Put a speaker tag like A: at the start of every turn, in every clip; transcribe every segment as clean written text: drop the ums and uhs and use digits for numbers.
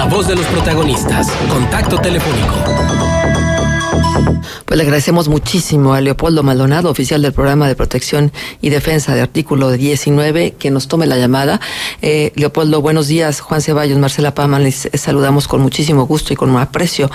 A: La voz de los protagonistas. Contacto telefónico.
B: Pues le agradecemos muchísimo a Leopoldo Maldonado, oficial del Programa de Protección y Defensa de Artículo 19, que nos tome la llamada. Leopoldo, buenos días. Juan Ceballos, Marcela Pama, les saludamos con muchísimo gusto y con aprecio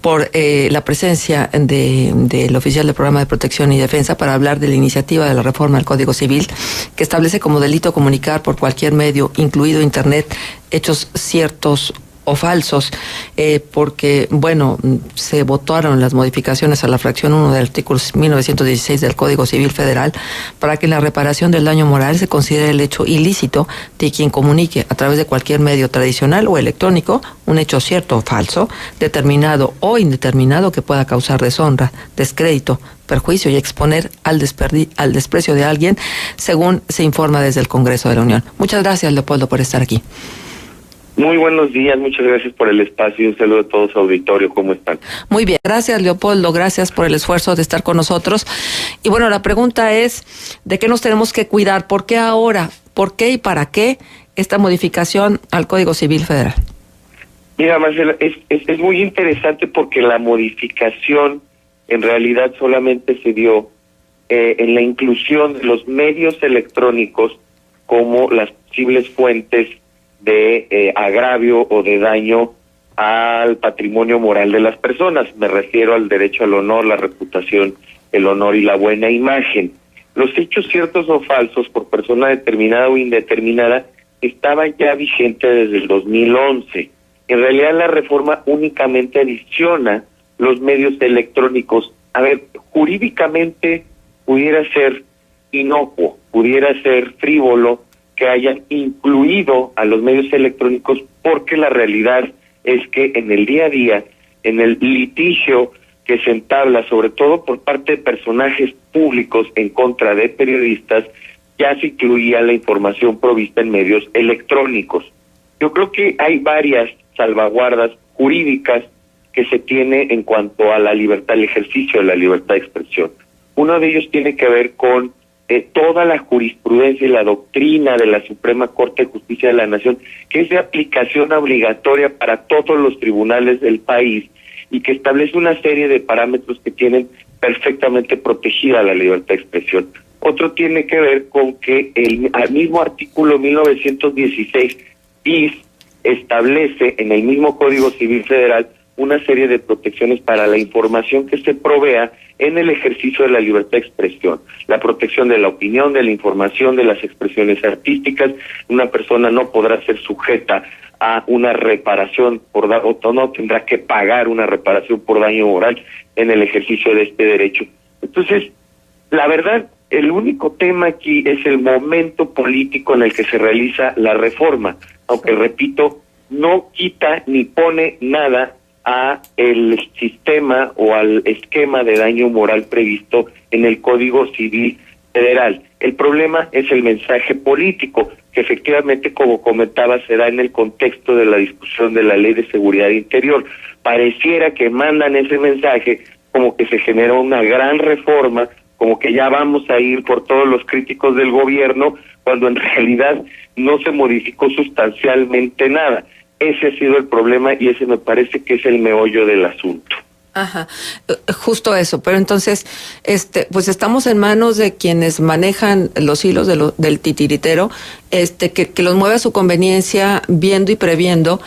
B: por la presencia del oficial del Programa de Protección y Defensa para hablar de la iniciativa de la reforma del Código Civil, que establece como delito comunicar por cualquier medio, incluido Internet, hechos ciertos o falsos, porque, bueno, se votaron las modificaciones a la fracción 1 del artículo 1916 del Código Civil Federal para que la reparación del daño moral se considere el hecho ilícito de quien comunique a través de cualquier medio tradicional o electrónico un hecho cierto o falso, determinado o indeterminado que pueda causar deshonra, descrédito, perjuicio y exponer al desprecio de alguien, según se informa desde el Congreso de la Unión. Muchas gracias, Leopoldo, por estar aquí.
C: Muy buenos días, muchas gracias por el espacio y un saludo a todo su auditorio. ¿Cómo están?
B: Muy bien, gracias Leopoldo, gracias por el esfuerzo de estar con nosotros. Y bueno, la pregunta es, ¿de qué nos tenemos que cuidar? ¿Por qué ahora? ¿Por qué y para qué esta modificación al Código Civil Federal?
C: Mira, Marcela, es muy interesante porque la modificación en realidad solamente se dio en la inclusión de los medios electrónicos como las posibles fuentes de agravio o de daño al patrimonio moral de las personas. Me refiero al derecho al honor, la reputación, el honor y la buena imagen. Los hechos ciertos o falsos por persona determinada o indeterminada estaban ya vigentes desde el 2011. En realidad la reforma únicamente adiciona los medios electrónicos. A ver, jurídicamente pudiera ser inocuo, pudiera ser frívolo que hayan incluido a los medios electrónicos, porque la realidad es que en el día a día, en el litigio que se entabla, sobre todo por parte de personajes públicos en contra de periodistas, ya se incluía la información provista en medios electrónicos. Yo creo que hay varias salvaguardas jurídicas que se tiene en cuanto a la libertad, el ejercicio de la libertad de expresión. Uno de ellos tiene que ver con toda la jurisprudencia y la doctrina de la Suprema Corte de Justicia de la Nación, que es de aplicación obligatoria para todos los tribunales del país y que establece una serie de parámetros que tienen perfectamente protegida la libertad de expresión. Otro tiene que ver con que el mismo artículo 1916 bis establece en el mismo Código Civil Federal una serie de protecciones para la información que se provea en el ejercicio de la libertad de expresión, la protección de la opinión, de la información, de las expresiones artísticas. Una persona no podrá ser sujeta a una reparación por daño, o no tendrá que pagar una reparación por daño moral en el ejercicio de este derecho. Entonces, la verdad, el único tema aquí es el momento político en el que se realiza la reforma, aunque repito, no quita ni pone nada a el sistema o al esquema de daño moral previsto en el Código Civil Federal. El problema es el mensaje político, que efectivamente, como comentaba, se da en el contexto de la discusión de la Ley de Seguridad Interior. Pareciera que mandan ese mensaje como que se generó una gran reforma, como que ya vamos a ir por todos los críticos del gobierno, cuando en realidad no se modificó sustancialmente nada. Ese ha sido el problema y ese me parece que es el meollo del asunto.
B: Ajá, justo eso. Pero entonces, pues estamos en manos de quienes manejan los hilos del titiritero, que los mueve a su conveniencia, viendo y previendo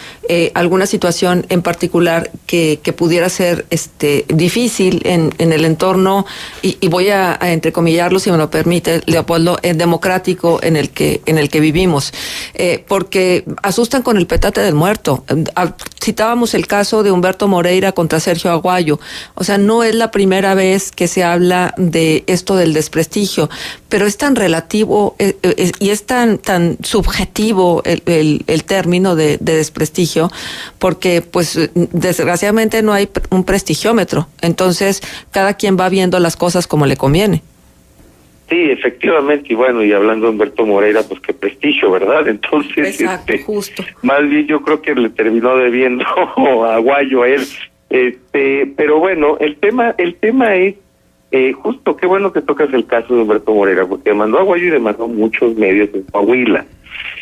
B: alguna situación en particular que pudiera ser difícil en el entorno, y voy a entrecomillarlo, si me lo permite, Leopoldo, democrático en el que vivimos, porque asustan con el petate del muerto. Citábamos el caso de Humberto Moreira contra Sergio Aguayo. O sea, no es la primera vez que se habla de esto del desprestigio, pero es tan relativo y es tan subjetivo el término de desprestigio, porque pues desgraciadamente no hay un prestigiómetro. Entonces, cada quien va viendo las cosas como le conviene.
C: Sí, efectivamente, y bueno, y hablando de Humberto Moreira, pues qué prestigio, ¿verdad? Entonces,
B: exacto, justo.
C: Más bien yo creo que le terminó debiendo a Aguayo a él. Pero bueno, el tema es justo, qué bueno que tocas el caso de Humberto Moreira, porque demandó a Aguayo y demandó muchos medios en Coahuila.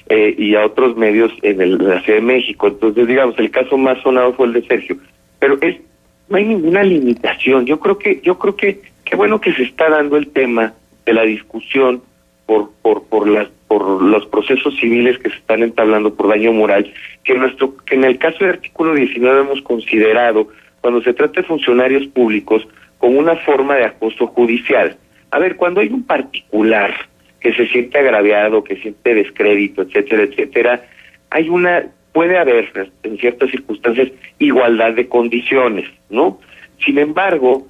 C: y a otros medios en la Ciudad de México. Entonces, digamos, el caso más sonado fue el de Sergio. Pero no hay ninguna limitación. Yo creo que qué bueno que se está dando el tema de la discusión por los procesos civiles que se están entablando por daño moral, que en el caso del artículo 19 hemos considerado, cuando se trata de funcionarios públicos, como una forma de acoso judicial. A ver, cuando hay un particular que se siente agraviado, que siente descrédito, etcétera, etcétera, puede haber, en ciertas circunstancias, igualdad de condiciones, ¿no? Sin embargo,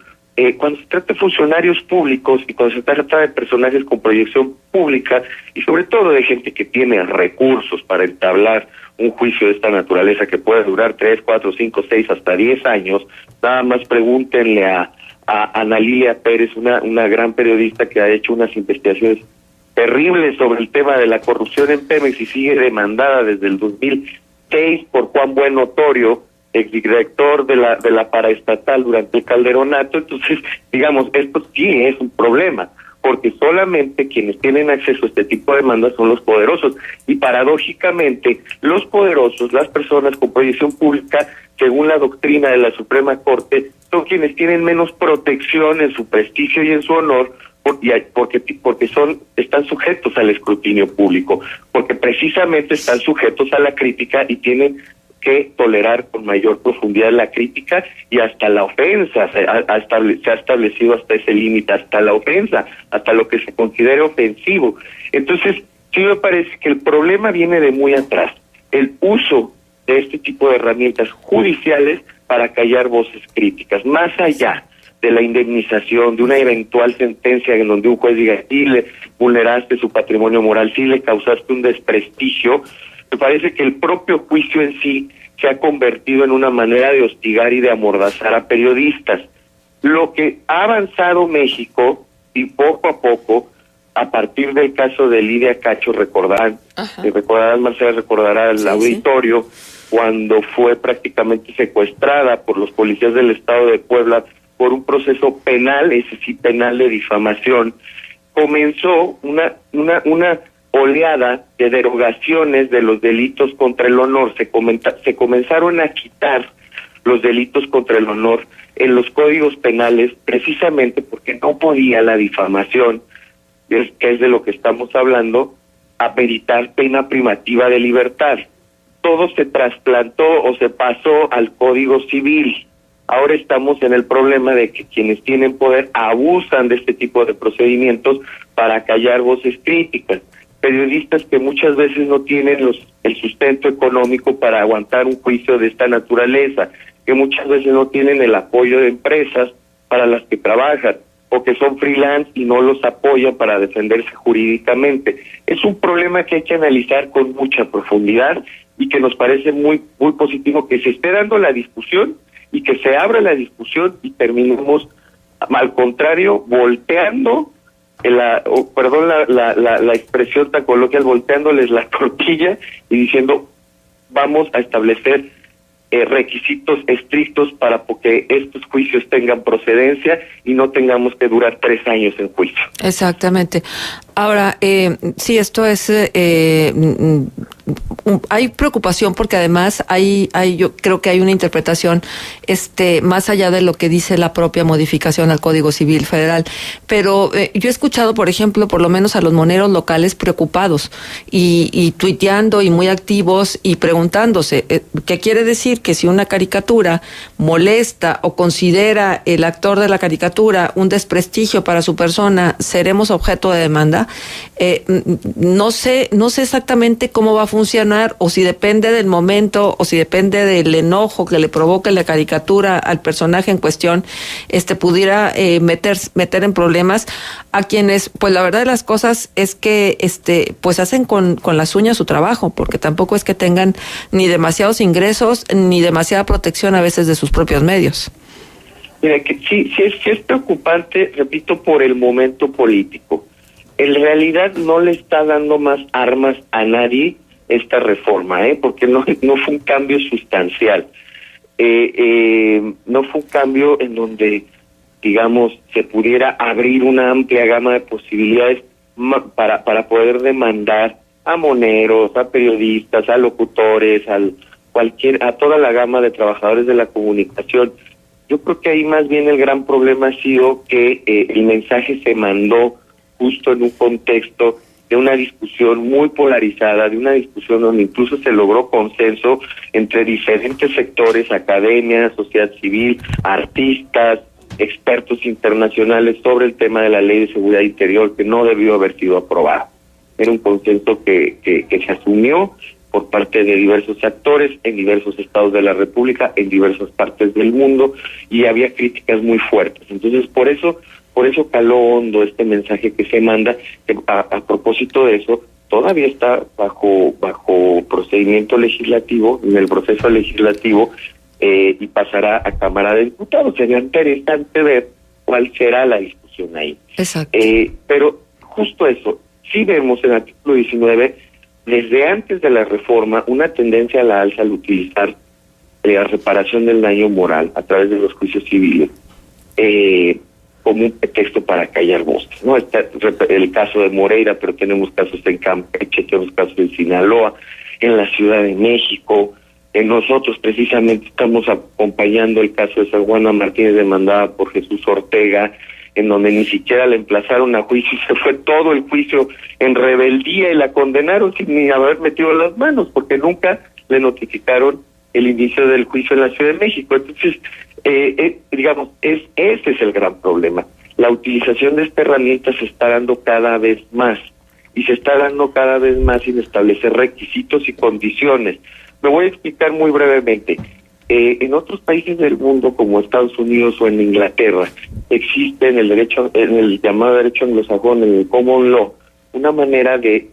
C: cuando se trata de funcionarios públicos y cuando se trata de personajes con proyección pública y sobre todo de gente que tiene recursos para entablar un juicio de esta naturaleza que puede durar 3, 4, 5, 6, hasta 10 años, nada más pregúntenle a Ana Lilia Pérez, una gran periodista que ha hecho unas investigaciones terribles sobre el tema de la corrupción en Pemex y sigue demandada desde el 2006 por Juan Buenotorio, exdirector de la paraestatal durante el Calderonato. Entonces, digamos, esto sí es un problema, porque solamente quienes tienen acceso a este tipo de demandas son los poderosos, y paradójicamente los poderosos, las personas con proyección pública, según la doctrina de la Suprema Corte, son quienes tienen menos protección en su prestigio y en su honor, porque están sujetos al escrutinio público, porque precisamente están sujetos a la crítica y tienen que tolerar con mayor profundidad la crítica y hasta la ofensa. Se ha establecido hasta ese límite, hasta la ofensa, hasta lo que se considere ofensivo. Entonces, sí me parece que el problema viene de muy atrás, el uso de este tipo de herramientas judiciales para callar voces críticas, más allá de la indemnización, de una eventual sentencia en donde un juez diga, sí, le vulneraste su patrimonio moral, sí le causaste un desprestigio. Me parece que el propio juicio en sí se ha convertido en una manera de hostigar y de amordazar a periodistas. Lo que ha avanzado México, y poco a poco, a partir del caso de Lidia Cacho, recordarán, Marcela recordará el auditorio, cuando fue prácticamente secuestrada por los policías del Estado de Puebla por un proceso penal, ese sí penal de difamación, comenzó una oleada de derogaciones de los delitos contra el honor. Se comenzaron a quitar los delitos contra el honor en los códigos penales, precisamente porque no podía la difamación, que es de lo que estamos hablando, ameritar pena privativa de libertad. Todo se trasplantó o se pasó al Código Civil. Ahora estamos en el problema de que quienes tienen poder abusan de este tipo de procedimientos para callar voces críticas. Periodistas que muchas veces no tienen el sustento económico para aguantar un juicio de esta naturaleza, que muchas veces no tienen el apoyo de empresas para las que trabajan, o que son freelance y no los apoyan para defenderse jurídicamente. Es un problema que hay que analizar con mucha profundidad y que nos parece muy, muy positivo que se esté dando la discusión y que se abra la discusión y terminemos, al contrario, volteando la expresión tan coloquial, volteándoles la tortilla y diciendo, vamos a establecer requisitos estrictos para que estos juicios tengan procedencia y no tengamos que durar 3 años en juicio.
B: Exactamente. Ahora, sí, esto es... hay preocupación porque además yo creo que hay una interpretación más allá de lo que dice la propia modificación al Código Civil Federal. Pero yo he escuchado, por ejemplo, por lo menos a los moneros locales preocupados y tuiteando y muy activos y preguntándose, ¿qué quiere decir? Que si una caricatura molesta o considera el actor de la caricatura un desprestigio para su persona, ¿seremos objeto de demanda? No sé exactamente cómo va a funcionar, o si depende del momento, o si depende del enojo que le provoque la caricatura al personaje en cuestión, pudiera meter en problemas a quienes, pues la verdad de las cosas es que pues hacen con las uñas su trabajo, porque tampoco es que tengan ni demasiados ingresos ni demasiada protección a veces de sus propios medios.
C: Mira, que sí es preocupante, repito, por el momento político. En realidad no le está dando más armas a nadie esta reforma, porque no fue un cambio sustancial. No fue un cambio en donde, digamos, se pudiera abrir una amplia gama de posibilidades para poder demandar a moneros, a periodistas, a locutores, a toda la gama de trabajadores de la comunicación. Yo creo que ahí más bien el gran problema ha sido que el mensaje se mandó justo en un contexto de una discusión muy polarizada, de una discusión donde incluso se logró consenso entre diferentes sectores, academia, sociedad civil, artistas, expertos internacionales sobre el tema de la Ley de Seguridad Interior, que no debió haber sido aprobada. Era un consenso que se asumió por parte de diversos actores en diversos estados de la República, en diversas partes del mundo, y había críticas muy fuertes. Entonces, por eso caló hondo este mensaje que se manda, que a propósito de eso, todavía está bajo procedimiento legislativo, en el proceso legislativo, y pasará a Cámara de Diputados. Sería interesante ver cuál será la discusión ahí.
B: Exacto.
C: Pero justo eso, sí vemos en el artículo 19, desde antes de la reforma, una tendencia a la alza al utilizar la reparación del daño moral a través de los juicios civiles como un pretexto para callar voces, ¿no? Está el caso de Moreira, pero tenemos casos en Campeche, tenemos casos en Sinaloa, en la Ciudad de México. Nosotros precisamente estamos acompañando el caso de San Juana Martínez, demandada por Jesús Ortega, en donde ni siquiera la emplazaron a juicio y se fue todo el juicio en rebeldía y la condenaron sin ni haber metido las manos, porque nunca le notificaron el inicio del juicio en la Ciudad de México. Entonces, digamos, ese es el gran problema. La utilización de esta herramienta se está dando cada vez más, y se está dando cada vez más sin establecer requisitos y condiciones. Me voy a explicar muy brevemente. En otros países del mundo, como Estados Unidos o en Inglaterra, existe en el llamado derecho anglosajón, en el common law, una manera de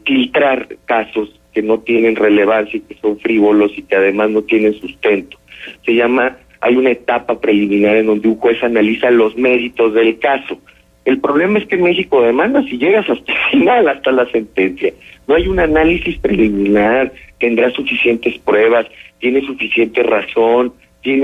C: filtrar casos que no tienen relevancia y que son frívolos y que además no tienen sustento. Hay una etapa preliminar en donde un juez analiza los méritos del caso. El problema es que en México demandas y llegas hasta el final, hasta la sentencia. No hay un análisis preliminar, tendrá suficientes pruebas, tiene suficiente razón,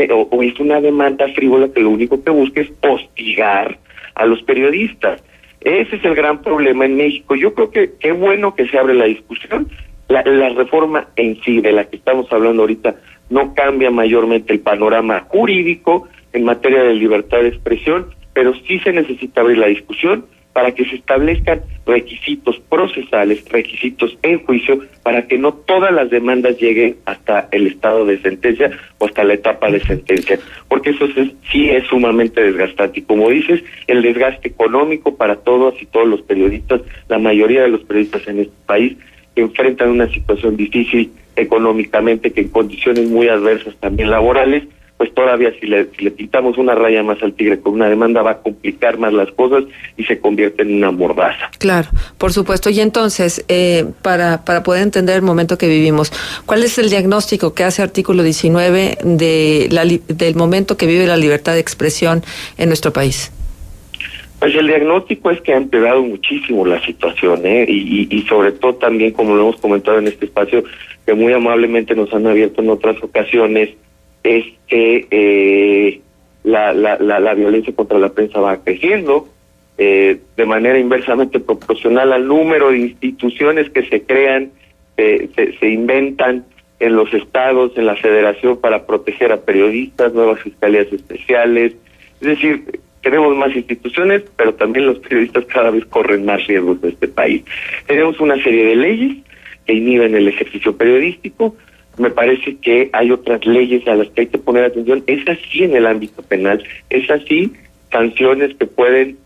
C: o es una demanda frívola que lo único que busca es hostigar a los periodistas. Ese es el gran problema en México. Yo creo que qué bueno que se abre la discusión. La reforma en sí, de la que estamos hablando ahorita, no cambia mayormente el panorama jurídico en materia de libertad de expresión, pero sí se necesita abrir la discusión para que se establezcan requisitos procesales, requisitos en juicio, para que no todas las demandas lleguen hasta el estado de sentencia o hasta la etapa de sentencia, porque eso sí es sumamente desgastante. Y como dices, el desgaste económico para todos y todos los periodistas, la mayoría de los periodistas en este país, que enfrentan una situación difícil económicamente, que en condiciones muy adversas también laborales, pues todavía si le pintamos una raya más al tigre con una demanda va a complicar más las cosas y se convierte en una mordaza.
B: Claro, por supuesto. Y entonces, para poder entender el momento que vivimos, ¿cuál es el diagnóstico que hace artículo 19 del momento que vive la libertad de expresión en nuestro país?
C: Pues el diagnóstico es que ha empeorado muchísimo la situación, y sobre todo también, como lo hemos comentado en este espacio, que muy amablemente nos han abierto en otras ocasiones, es que la violencia contra la prensa va creciendo de manera inversamente proporcional al número de instituciones que se crean, se inventan en los estados, en la federación, para proteger a periodistas, nuevas fiscalías especiales. Es decir, tenemos más instituciones, pero también los periodistas cada vez corren más riesgos de este país. Tenemos una serie de leyes que inhiben el ejercicio periodístico. Me parece que hay otras leyes a las que hay que poner atención. Es así en el ámbito penal, es así sanciones que pueden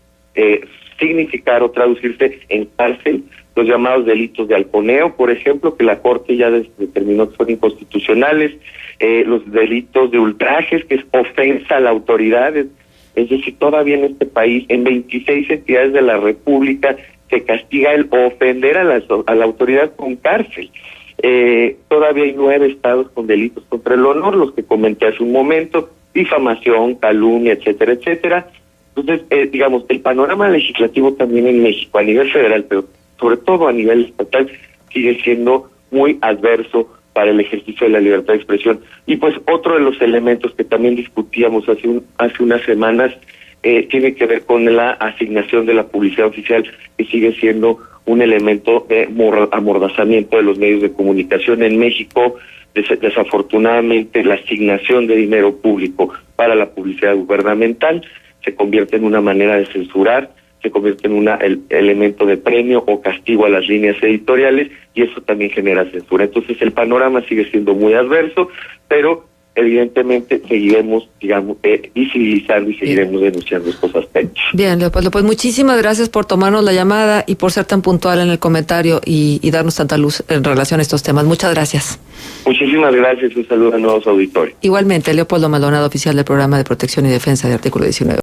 C: significar o traducirse en cárcel, los llamados delitos de halconeo, por ejemplo, que la Corte ya determinó que son inconstitucionales, los delitos de ultrajes, que es ofensa a la autoridad. Es decir, todavía en este país, en 26 entidades de la República, se castiga el ofender a la autoridad con cárcel. Todavía hay 9 estados con delitos contra el honor, los que comenté hace un momento, difamación, calumnia, etcétera, etcétera. Entonces, digamos, el panorama legislativo también en México, a nivel federal, pero sobre todo a nivel estatal, sigue siendo muy adverso para el ejercicio de la libertad de expresión. Y pues otro de los elementos que también discutíamos hace unas semanas tiene que ver con la asignación de la publicidad oficial, que sigue siendo un elemento de amordazamiento de los medios de comunicación en México. Desafortunadamente, la asignación de dinero público para la publicidad gubernamental se convierte en una manera de censurar, se convierte en un elemento de premio o castigo a las líneas editoriales, y eso también genera censura. Entonces el panorama sigue siendo muy adverso, pero evidentemente seguiremos, visibilizando y seguiremos denunciando estos aspectos.
B: Bien, Leopoldo, pues muchísimas gracias por tomarnos la llamada y por ser tan puntual en el comentario y darnos tanta luz en relación a estos temas. Muchas gracias.
C: Muchísimas gracias, un saludo a nuevos auditores.
B: Igualmente, Leopoldo Maldonado, oficial del Programa de Protección y Defensa de Artículo 19.